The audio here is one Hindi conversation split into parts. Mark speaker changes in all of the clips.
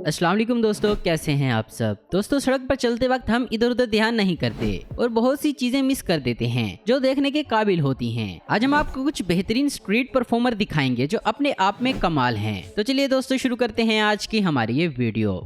Speaker 1: अस्सलाम वालेकुम दोस्तों, कैसे हैं आप सब। दोस्तों, सड़क पर चलते वक्त हम इधर उधर ध्यान नहीं करते और बहुत सी चीजें मिस कर देते हैं जो देखने के काबिल होती हैं। आज हम आपको कुछ बेहतरीन स्ट्रीट परफॉर्मर दिखाएंगे जो अपने आप में कमाल हैं। तो चलिए दोस्तों, शुरू करते हैं आज की हमारी ये वीडियो।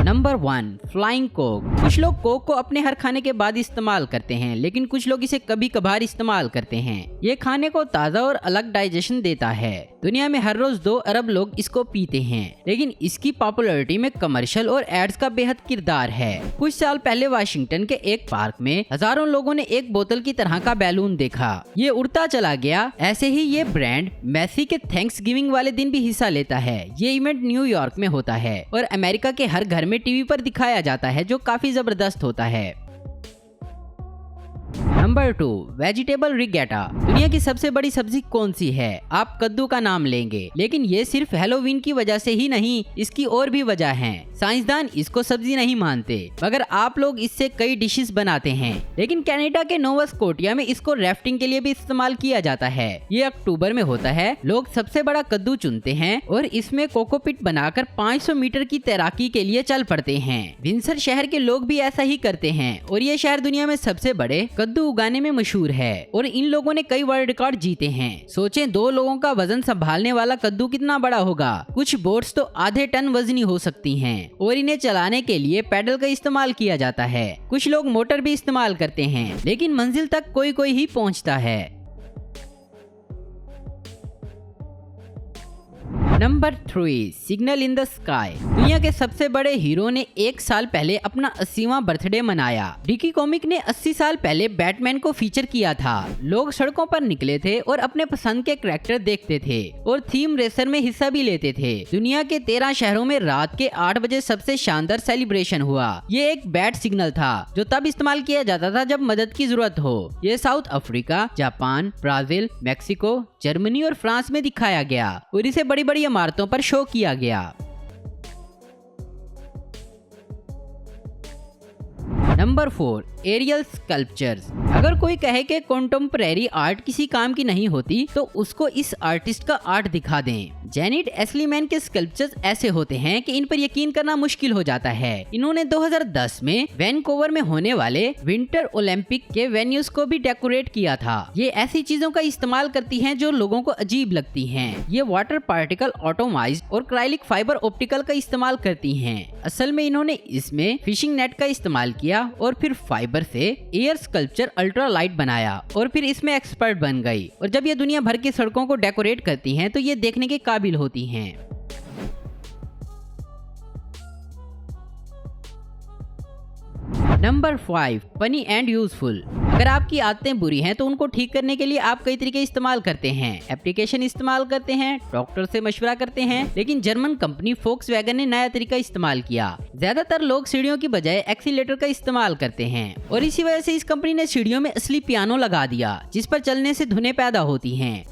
Speaker 1: Number 1, flying Coke. कुछ लोग कोक को अपने हर खाने के बाद इस्तेमाल करते हैं, लेकिन कुछ लोग इसे कभी कभार इस्तेमाल करते हैं। ये खाने को ताज़ा और अलग डाइजेशन देता है। दुनिया में हर रोज 2 अरब लोग इसको पीते हैं, लेकिन इसकी पॉपुलैरिटी में कमर्शियल और एड्स का बेहद किरदार है। कुछ साल पहले वाशिंगटन के एक पार्क में हजारों लोगों ने एक बोतल की तरह का बैलून देखा। ये उड़ता चला गया। ऐसे ही ये ब्रांड मैसी के थैंक्सगिविंग वाले दिन भी हिस्सा लेता है। ये इवेंट न्यूयॉर्क में होता है और अमेरिका के हर घर में टीवी पर दिखाया जाता है, जो काफी जबरदस्त होता है। Number 2, vegetable regatta. दुनिया की सबसे बड़ी सब्जी कौन सी है? आप कद्दू का नाम लेंगे, लेकिन ये सिर्फ हैलोवीन की वजह से ही नहीं, इसकी और भी वजह हैं। साइंसदान इसको सब्जी नहीं मानते, मगर आप लोग इससे कई डिशेस बनाते हैं। लेकिन कनाडा के नोवा स्कोटिया में इसको राफ्टिंग के लिए भी इस्तेमाल किया जाता है। ये अक्टूबर में होता है। लोग सबसे बड़ा कद्दू चुनते हैं और इसमें कोकोपिट बनाकर 500 मीटर की तैराकी के लिए चल पड़ते हैं। विंसर शहर के लोग भी ऐसा ही करते हैं और ये शहर दुनिया में सबसे बड़े कद्दू उगाने में मशहूर है और इन लोगों ने कई वर्ल्ड रिकॉर्ड जीते हैं। सोचें, 2 लोगों का वजन संभालने वाला कद्दू कितना बड़ा होगा। कुछ बोट्स तो आधे टन वजनी हो सकती हैं और इन्हें चलाने के लिए पैडल का इस्तेमाल किया जाता है। कुछ लोग मोटर भी इस्तेमाल करते हैं, लेकिन मंजिल तक कोई कोई ही पहुंचता है। Number 3, signal in the sky. दुनिया के सबसे बड़े हीरो ने 1 साल पहले अपना 80वां बर्थडे मनाया। डीसी कॉमिक ने 80 साल पहले बैटमैन को फीचर किया था। लोग सड़कों पर निकले थे और अपने पसंद के कैरेक्टर देखते थे और थीम रेसर में हिस्सा भी लेते थे। दुनिया के 13 शहरों में रात के 8 बजे सबसे शानदार सेलिब्रेशन हुआ। ये एक बैट सिग्नल था जो तब इस्तेमाल किया जाता था जब मदद की जरूरत हो। ये south Africa, Japan, Brazil, Mexico, Germany और फ्रांस में दिखाया गया और इसे बड़ी बड़ी इमारतों पर शो किया गया। Number 4, aerial sculptures. अगर कोई कहे कि कॉन्टेम्परेरी आर्ट किसी काम की नहीं होती, तो उसको इस आर्टिस्ट का आर्ट दिखा दें। जेनिट एस्लीमैन के स्कल्पचर्स ऐसे होते हैं कि इन पर यकीन करना मुश्किल हो जाता है। इन्होंने 2010 में वैनकूवर में होने वाले विंटर ओलंपिक के वेन्यूज को भी डेकोरेट किया था। ये ऐसी चीजों का इस्तेमाल करती हैं जो लोगों को अजीब लगती हैं। ये वाटर पार्टिकल ऑटोमाइज्ड और क्राइलिक फाइबर ऑप्टिकल का इस्तेमाल करती हैं। असल में इन्होंने इसमें फिशिंग नेट का इस्तेमाल किया और फिर फाइबर से एयर स्कल्पचर अल्ट्रा लाइट बनाया और फिर इसमें एक्सपर्ट बन गई। और जब ये दुनिया भर की सड़कों को डेकोरेट करती हैं तो ये देखने के काबिल होती हैं। Number 5, funny and useful. अगर आपकी आदतें बुरी हैं तो उनको ठीक करने के लिए आप कई तरीके इस्तेमाल करते हैं। एप्लीकेशन इस्तेमाल करते हैं, डॉक्टर से मशवरा करते हैं, लेकिन जर्मन कंपनी फोक्सवैगन ने नया तरीका इस्तेमाल किया। ज्यादातर लोग सीढ़ियों की बजाय एक्सीलेटर का इस्तेमाल करते हैं और इसी वजह से इस कंपनी ने सीढ़ियों में असली पियानो लगा दिया, जिस पर चलने से धुनें पैदा होती हैं।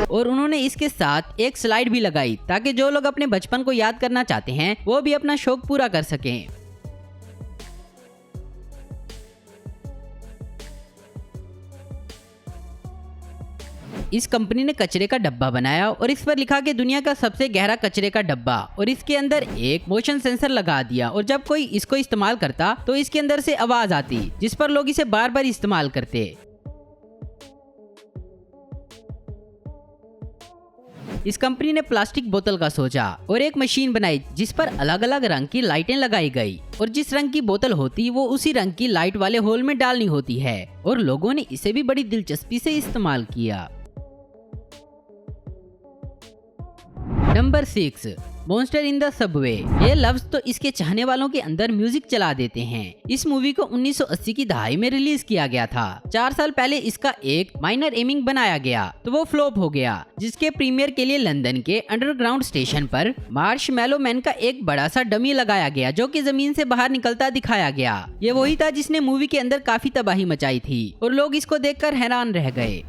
Speaker 1: और उन्होंने इसके साथ एक स्लाइड भी लगाई ताकि जो लोग अपने बचपन को याद करना चाहते हैं वो भी अपना शौक पूरा कर सकें। इस कंपनी ने कचरे का डब्बा बनाया और इस पर लिखा कि दुनिया का सबसे गहरा कचरे का डब्बा, और इसके अंदर एक मोशन सेंसर लगा दिया और जब कोई इसको इस्तेमाल करता तो इसके अंदर से आवाज आती, जिस पर लोग इसे बार बार इस्तेमाल करते। इस कंपनी ने प्लास्टिक बोतल का सोचा और एक मशीन बनाई जिस पर अलग अलग रंग की लाइटें लगाई गई और जिस रंग की बोतल होती वो उसी रंग की लाइट वाले होल में डालनी होती है और लोगों ने इसे भी बड़ी दिलचस्पी से इस्तेमाल किया। Number 6, monster in the Subway. ये लफ्ज तो इसके चाहने वालों के अंदर म्यूजिक चला देते हैं। इस मूवी को 1980 की दहाई में रिलीज किया गया था। 4 साल पहले इसका एक माइनर एमिंग बनाया गया तो वो फ्लॉप हो गया, जिसके प्रीमियर के लिए लंदन के अंडरग्राउंड स्टेशन पर मार्शमैलो मैन का एक बड़ा सा डमी लगाया गया जो कि जमीन से बाहर निकलता दिखाया गया। ये वही था जिसने मूवी के अंदर काफी तबाही मचाई थी और लोग इसको देखकर हैरान रह गए।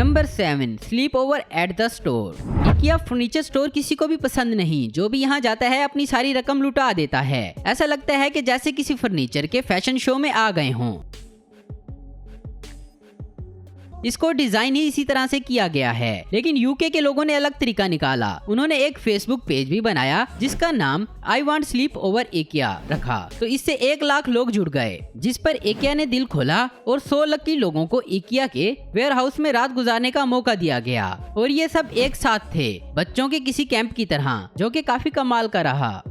Speaker 1: Number 7, sleep over at the store. IKEA furniture store किसी को भी पसंद नहीं। जो भी यहाँ जाता है अपनी सारी रकम लुटा देता है। ऐसा लगता है कि जैसे किसी फर्नीचर के फैशन शो में आ गए हों। इसको डिजाइन ही इसी तरह से किया गया है, लेकिन यूके के लोगों ने अलग तरीका निकाला। उन्होंने एक फेसबुक पेज भी बनाया जिसका नाम I want sleep over IKEA रखा। तो इससे 1 लाख लोग जुड़ गए, जिस पर IKEA ने दिल खोला और 100 लकी लोगों को IKEA के वेयर हाउस में रात गुजारने का मौका दिया गया। और ये सब एक साथ थे, बच्चों के किसी कैंप की तरह, जो कि काफी कमाल का रहा।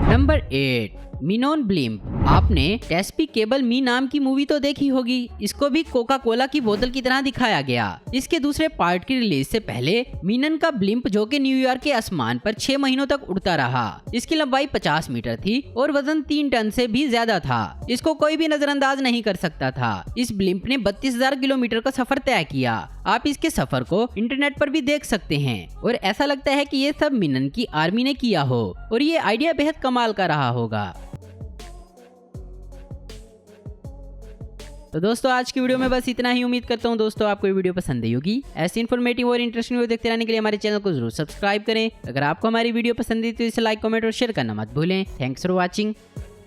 Speaker 1: Number 8, Minoan blimp. आपने डेस्पिकेबल मी नाम की मूवी तो देखी होगी। इसको भी कोका कोला की बोतल की तरह दिखाया गया। इसके दूसरे पार्ट की रिलीज से पहले मिनन का ब्लिम्प, जो कि न्यूयॉर्क के आसमान पर 6 महीनों तक उड़ता रहा। इसकी लंबाई 50 मीटर थी और वजन 3 टन से भी ज्यादा था। इसको कोई भी नजरअंदाज नहीं कर सकता था। इस ब्लिम्प ने 32,000 किलोमीटर का सफर तय किया। आप इसके सफर को इंटरनेट पर भी देख सकते हैं और ऐसा लगता है कि ये सब मिनन की आर्मी ने किया हो और ये आइडिया बेहद कमाल का रहा होगा। तो दोस्तों आज की वीडियो में बस इतना ही। उम्मीद करता हूँ दोस्तों आपको ये वीडियो पसंद आई होगी। ऐसी इन्फॉर्मेटिव और इंटरेस्टिंग वीडियो देखते रहने के लिए हमारे चैनल को जरूर सब्सक्राइब करें। अगर आपको हमारी वीडियो पसंद आई तो इसे लाइक, कमेंट और शेयर करना मत भूलें। Thanks for watching.